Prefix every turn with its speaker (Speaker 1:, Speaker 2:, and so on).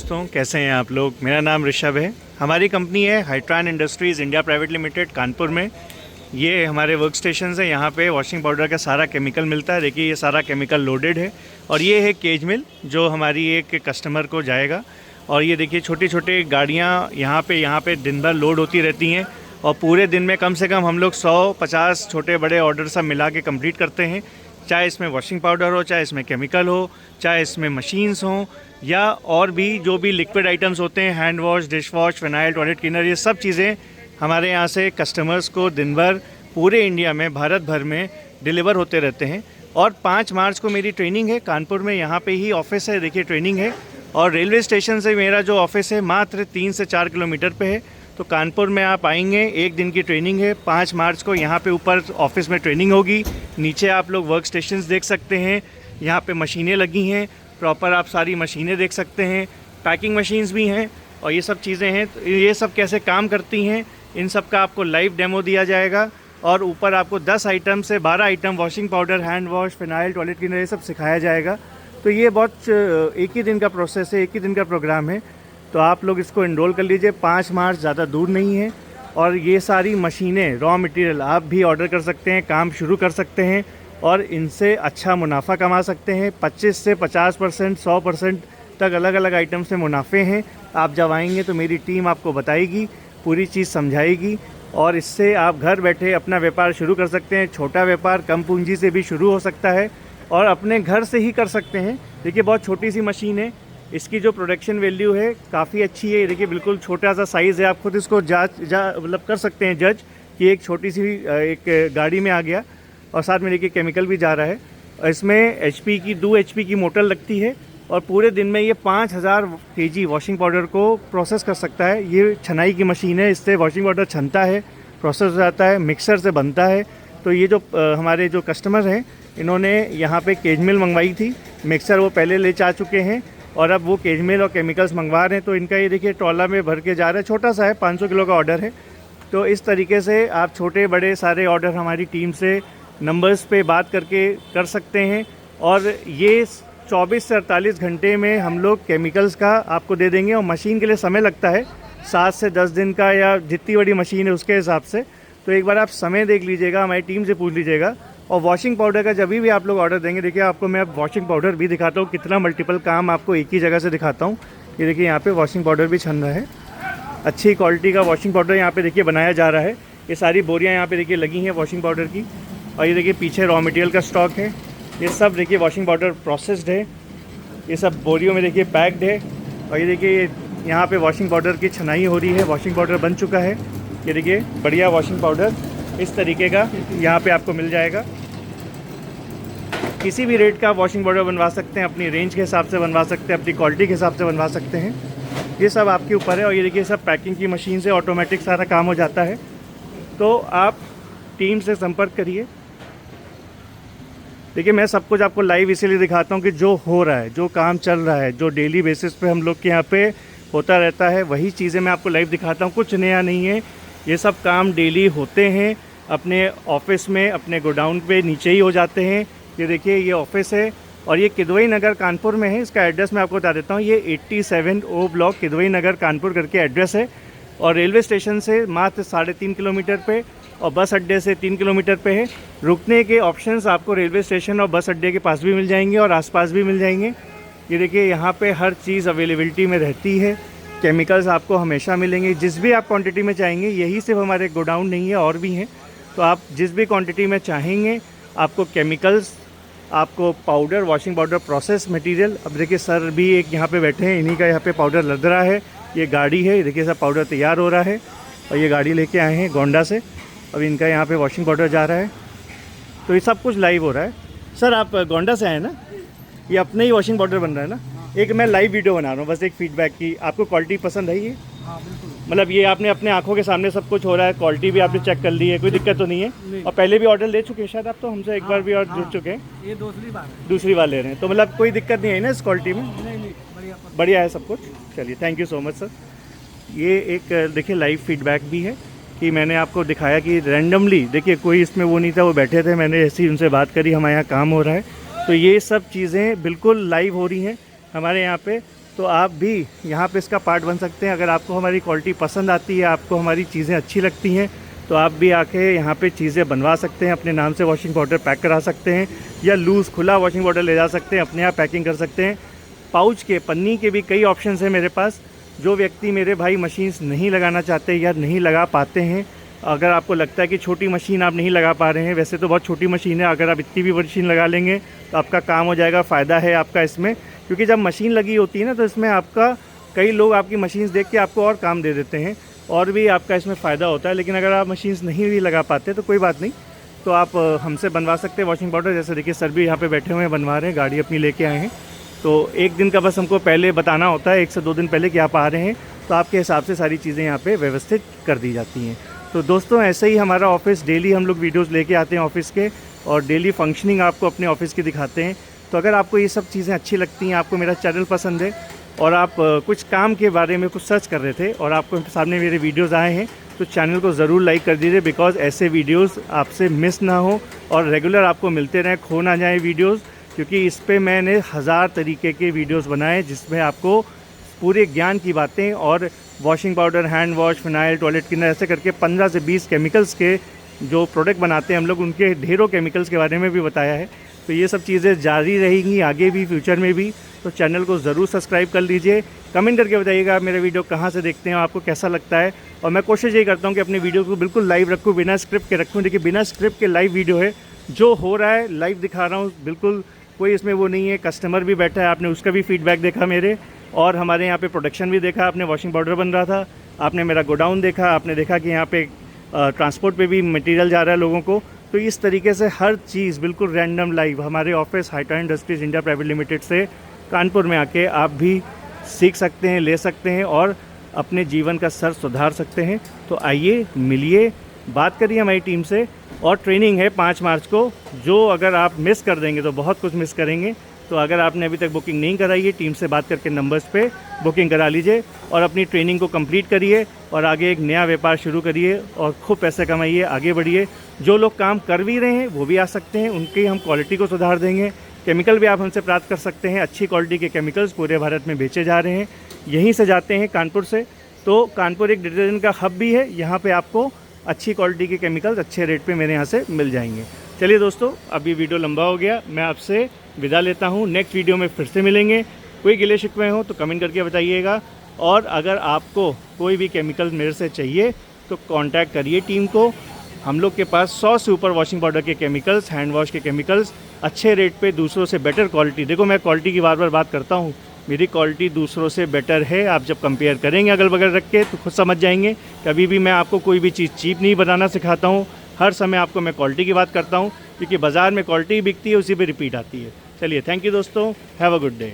Speaker 1: दोस्तों, कैसे हैं आप लोग। मेरा नाम ऋषभ है। हमारी कंपनी है Hytran industries India private limited, Kanpur में। ये हमारे वर्क स्टेशन है। यहाँ पे वॉशिंग पाउडर का सारा केमिकल मिलता है। देखिए ये सारा केमिकल लोडेड है और ये है केज मिल जो हमारी एक कस्टमर को जाएगा। और ये देखिए छोटी छोटी गाड़ियाँ यहाँ पे दिन भर लोड होती रहती हैं और पूरे दिन में कम से कम हम लोग 100-50 छोटे बड़े ऑर्डर सब मिला के कंप्लीट करते हैं। चाहे इसमें वॉशिंग पाउडर हो, चाहे इसमें केमिकल हो, चाहे इसमें मशीन्स हों या और भी जो भी लिक्विड आइटम्स होते हैं, hand wash, dish wash, phenyl, toilet cleaner, ये सब चीज़ें हमारे यहाँ से कस्टमर्स को दिन भर पूरे इंडिया में, भारत भर में डिलीवर होते रहते हैं। और 5 मार्च को मेरी ट्रेनिंग है कानपुर में। यहाँ पे ही ऑफिस है, देखिए ट्रेनिंग है। और रेलवे स्टेशन से मेरा जो ऑफिस है मात्र 3 से 4 किलोमीटर पे है। तो कानपुर में आप आएंगे, 1 दिन की ट्रेनिंग है। 5 मार्च को यहाँ पे ऊपर ऑफिस में ट्रेनिंग होगी। नीचे आप लोग वर्क स्टेशंस देख सकते हैं। यहाँ पे मशीनें लगी हैं, प्रॉपर आप सारी मशीनें देख सकते हैं। पैकिंग मशीन्स भी हैं और ये सब चीज़ें हैं। तो ये सब कैसे काम करती हैं, इन सब का आपको लाइव डेमो दिया जाएगा। और ऊपर आपको 10 आइटम से 12 item washing powder, hand wash, phenyl, toilet cleaner, ये सब सिखाया जाएगा। तो ये बहुत एक ही दिन का प्रोसेस है, एक ही दिन का प्रोग्राम है। तो आप लोग इसको इनरोल कर लीजिए। 5 मार्च ज़्यादा दूर नहीं है। और ये सारी मशीनें, रॉ मटेरियल आप भी ऑर्डर कर सकते हैं, काम शुरू कर सकते हैं और इनसे अच्छा मुनाफा कमा सकते हैं। 25 से 50%, 100% तक अलग अलग आइटम से मुनाफे हैं। आप जब आएंगे तो मेरी टीम आपको बताएगी, पूरी चीज़ समझाएगी और इससे आप घर बैठे अपना व्यापार शुरू कर सकते हैं। छोटा व्यापार कम पूंजी से भी शुरू हो सकता है और अपने घर से ही कर सकते हैं। देखिए बहुत छोटी सी मशीन है, इसकी जो प्रोडक्शन वैल्यू है काफ़ी अच्छी है। देखिए बिल्कुल छोटा सा साइज़ है। आप खुद इसको मतलब कर सकते हैं जज कि एक छोटी सी एक गाड़ी में आ गया और साथ में देखिए केमिकल भी जा रहा है। और इसमें HP 2 HP की मोटर लगती है और पूरे दिन में ये 5000 kg वॉशिंग पाउडर को प्रोसेस कर सकता है। ये छनाई की मशीन है, इससे वॉशिंग पाउडर छनता है, प्रोसेस हो जाता है, मिक्सर से बनता है। तो ये जो हमारे जो कस्टमर हैं, इन्होंने यहाँ पे केज मिल मंगवाई थी। मिक्सर वो पहले ले जा चुके हैं और अब वो केज मिल और केमिकल्स मंगवा रहे हैं। तो इनका ये देखिए ट्रॉला में भर के जा रहा है, छोटा सा है, 500 किलो का ऑर्डर है। तो इस तरीके से आप छोटे बड़े सारे ऑर्डर हमारी टीम से नंबर्स पे बात करके कर सकते हैं। और ये 24 से 48 घंटे में हम लोग केमिकल्स का आपको दे देंगे। और मशीन के लिए समय लगता है 7 से 10 दिन का, या जितनी बड़ी मशीन है उसके हिसाब से। तो एक बार आप समय देख लीजिएगा, हमारी टीम से पूछ लीजिएगा। और वॉशिंग पाउडर का जब भी आप लोग ऑर्डर देंगे, देखिए आपको मैं अब वॉशिंग पाउडर भी दिखाता हूँ, कितना मल्टीपल काम आपको एक ही जगह से दिखाता हूँ। ये देखिए यहाँ पे वॉशिंग पाउडर भी छन रहा है। अच्छी क्वालिटी का वॉशिंग पाउडर यहाँ पे देखिए बनाया जा रहा है। ये सारी बोरियाँ यहाँ पे देखिए लगी हैं वॉशिंग पाउडर की। और ये देखिए पीछे रॉ मटेरियल का स्टॉक है। ये सब देखिए वॉशिंग पाउडर प्रोसेस्ड है, ये सब बोरियों में देखिए पैक्ड है। और ये देखिए यहाँ पे वॉशिंग पाउडर की छनाई हो रही है, वॉशिंग पाउडर बन चुका है। ये देखिए बढ़िया वॉशिंग पाउडर इस तरीके का यहाँ पे आपको मिल जाएगा। किसी भी रेट का वॉशिंग पाउडर बनवा सकते हैं, अपनी रेंज के हिसाब से बनवा सकते हैं, अपनी क्वालिटी के हिसाब से बनवा सकते हैं। ये सब आपके ऊपर है। और ये देखिए सब पैकिंग की मशीन से ऑटोमेटिक सारा काम हो जाता है। तो आप टीम से संपर्क करिए। देखिए मैं सब कुछ आपको लाइव इसीलिए दिखाता हूँ कि जो हो रहा है, जो काम चल रहा है, जो डेली बेसिस पे हम लोग के यहाँ पे होता रहता है, वही चीज़ें मैं आपको लाइव दिखाता हूँ। कुछ नया नहीं है, ये सब काम डेली होते हैं। अपने ऑफिस में, अपने गोडाउन पे नीचे ही हो जाते हैं। ये देखिए ये ऑफिस है और ये किदवई नगर कानपुर में है। इसका एड्रेस मैं आपको बता देता हूँ। ये 87O ब्लॉक किदवई नगर कानपुर करके एड्रेस है। और रेलवे स्टेशन से मात्र 3.5 किलोमीटर पे और बस अड्डे से 3 किलोमीटर पे है। रुकने के ऑप्शंस आपको रेलवे स्टेशन और बस अड्डे के पास भी मिल जाएंगे और आसपास भी मिल जाएंगे। ये देखिए यहाँ पे हर चीज़ अवेलेबिलिटी में रहती है। केमिकल्स आपको हमेशा मिलेंगे, जिस भी आप क्वांटिटी में चाहेंगे। यही सिर्फ हमारे गोडाउन नहीं है, और भी हैं। तो आप जिस भी क्वांटिटी में चाहेंगे आपको केमिकल्स, आपको powder, washing powder, process material. अब देखिए सर भी एक यहाँ पे बैठे हैं, इन्हीं का यहाँ पे पाउडर लद रहा है। ये गाड़ी है, देखिए सब पाउडर तैयार हो रहा है और ये गाड़ी लेके आए हैं गोंडा से। अब इनका यहाँ पे वॉशिंग पाउडर जा रहा है। तो ये सब कुछ लाइव हो रहा है। सर आप गोंडा से आए ना? ये अपने ही वॉशिंग पाउडर बन रहा है ना? एक मैं लाइव वीडियो बना रहा हूँ बस एक फीडबैक की। आपको क्वालिटी पसंद आई है?
Speaker 2: हाँ बिल्कुल।
Speaker 1: मतलब ये आपने अपने आंखों के सामने सब कुछ हो रहा है, क्वालिटी भी आपने चेक कर ली है, कोई दिक्कत तो नहीं है? और पहले भी ऑर्डर ले चुके हैं शायद आप, तो हमसे एक बार भी और जुड़ चुके हैं?
Speaker 2: ये दूसरी बार है।
Speaker 1: दूसरी बार ले रहे हैं, तो मतलब कोई दिक्कत नहीं है ना इस क्वालिटी में?
Speaker 2: नहीं,
Speaker 1: बढ़िया है सब कुछ। चलिए thank you so much sir. ये एक देखिए लाइव फीडबैक भी है कि मैंने आपको दिखाया कि रैंडमली, देखिए कोई इसमें वो नहीं था, वो बैठे थे, मैंने ऐसी उनसे बात करी, हमारे यहाँ काम हो रहा है। तो ये सब चीज़ें बिल्कुल लाइव हो रही हैं हमारे यहाँ पे। तो आप भी यहाँ पे इसका पार्ट बन सकते हैं। अगर आपको हमारी क्वालिटी पसंद आती है, आपको हमारी चीज़ें अच्छी लगती हैं, तो आप भी आके यहाँ पे चीज़ें बनवा सकते हैं, अपने नाम से वॉशिंग पाउडर पैक करा सकते हैं, या लूज़ खुला वॉशिंग पाउडर ले जा सकते हैं, अपने आप पैकिंग कर सकते हैं। पाउच के, पन्नी के भी कई ऑप्शंस हैं मेरे पास। जो व्यक्ति मेरे भाई मशीन्स नहीं लगाना चाहते या नहीं लगा पाते हैं, अगर आपको लगता है कि छोटी मशीन आप नहीं लगा पा रहे हैं, वैसे तो बहुत छोटी मशीन है, अगर आप इतनी भी मशीन लगा लेंगे तो आपका काम हो जाएगा, फ़ायदा है आपका इसमें। क्योंकि जब मशीन लगी होती है ना, तो इसमें आपका कई लोग आपकी मशीन्स देख के आपको और काम दे देते हैं, और भी आपका इसमें फ़ायदा होता है। लेकिन अगर आप मशीन्स नहीं भी लगा पाते तो कोई बात नहीं, तो आप हमसे बनवा सकते हैं वॉशिंग पाउडर। जैसे देखिए सर भी यहाँ पे बैठे हुए हैं, बनवा रहे हैं, गाड़ी अपनी लेके आए हैं। तो एक दिन का बस हमको पहले बताना होता है, 1 से 2 दिन पहले कि आप आ रहे हैं, तो आपके हिसाब से सारी चीज़ें यहाँ पे व्यवस्थित कर दी जाती हैं। तो दोस्तों ऐसे ही हमारा ऑफिस, डेली हम लोग वीडियोज़ लेके आते हैं ऑफिस के, और डेली फंक्शनिंग आपको अपने ऑफिस की दिखाते हैं। तो अगर आपको ये सब चीज़ें अच्छी लगती हैं, आपको मेरा चैनल पसंद है, और आप कुछ काम के बारे में कुछ सर्च कर रहे थे और आपको सामने मेरे वीडियोज़ आए हैं, तो चैनल को ज़रूर लाइक कर दीजिए, बिकॉज़ ऐसे वीडियोज़ आपसे मिस ना हो और रेगुलर आपको मिलते रहें, खो ना जाए वीडियोज़। क्योंकि इस पे मैंने 1000 तरीके के वीडियोज़ बनाए, जिसमें आपको पूरे ज्ञान की बातें और washing powder, hand wash, phenyl, toilet cleaner, ऐसे करके 15 से 20 केमिकल्स के जो प्रोडक्ट बनाते हैं हम लोग, उनके ढेरों केमिकल्स के बारे में भी बताया है। तो ये सब चीज़ें जारी रहेंगी आगे भी, फ्यूचर में भी। तो चैनल को ज़रूर सब्सक्राइब कर लीजिए। कमेंट करके बताइएगा आप मेरा वीडियो कहाँ से देखते हैं, आपको कैसा लगता है। और मैं कोशिश यही करता हूँ कि अपने वीडियो को बिल्कुल लाइव रखूँ, बिना स्क्रिप्ट के रखूँ। देखिए बिना स्क्रिप्ट के लाइव वीडियो है, जो हो रहा है लाइव दिखा रहा हूँ, बिल्कुल कोई इसमें वो नहीं है। कस्टमर भी बैठा है, आपने उसका भी फीडबैक देखा मेरे, और हमारे यहाँ पे प्रोडक्शन भी देखा आपने, वॉशिंग पाउडर बन रहा था, आपने मेरा गोडाउन देखा, आपने देखा कि यहाँ पे ट्रांसपोर्ट पे भी मटेरियल जा रहा है लोगों को। तो इस तरीके से हर चीज़ बिल्कुल रैंडम लाइव हमारे office Hytran industries India private limited से कानपुर में आके आप भी सीख सकते हैं, ले सकते हैं, और अपने जीवन का स्तर सुधार सकते हैं। तो आइए मिलिए, बात करिए हमारी टीम से। और ट्रेनिंग है 5 मार्च को, जो अगर आप मिस कर देंगे तो बहुत कुछ मिस करेंगे। तो अगर आपने अभी तक बुकिंग नहीं कराई है, टीम से बात करके नंबर्स पे बुकिंग करा लीजिए और अपनी ट्रेनिंग को कंप्लीट करिए, और आगे एक नया व्यापार शुरू करिए और खूब पैसे कमाइए, आगे बढ़िए। जो लोग काम कर भी रहे हैं वो भी आ सकते हैं, उनकी हम क्वालिटी को सुधार देंगे। केमिकल भी आप हमसे प्राप्त कर सकते हैं, अच्छी क्वालिटी के केमिकल्स पूरे भारत में बेचे जा रहे हैं, यहीं से जाते हैं कानपुर से। तो कानपुर एक डिटर्जेंट का हब भी है, यहाँ पे आपको अच्छी क्वालिटी के केमिकल्स अच्छे रेट पे मेरे यहाँ से मिल जाएंगे। चलिए दोस्तों, अभी वीडियो लंबा हो गया, मैं आपसे विदा लेता हूँ। नेक्स्ट वीडियो में फिर से मिलेंगे। कोई गिले शिकवे हो तो कमेंट करके बताइएगा, और अगर आपको कोई भी केमिकल मेरे से चाहिए तो कांटेक्ट करिए टीम को। हम लोग के पास 100 से ऊपर वॉशिंग पाउडर के केमिकल्स, हैंड वॉश के केमिकल्स अच्छे रेट पे, दूसरों से बेटर क्वालिटी। देखो मैं क्वालिटी की बार बार बात करता हूँ, मेरी क्वालिटी दूसरों से बेटर है। आप जब कंपेयर करेंगे अगल बगल रख के तो खुद समझ जाएंगे। कभी भी मैं आपको कोई भी चीज़ चीप नहीं बनाना सिखाता हूँ, हर समय आपको मैं क्वालिटी की बात करता हूँ, क्योंकि बाज़ार में क्वालिटी बिकती है, उसी पे रिपीट आती है। चलिए, थैंक यू दोस्तों, हैव अ गुड डे।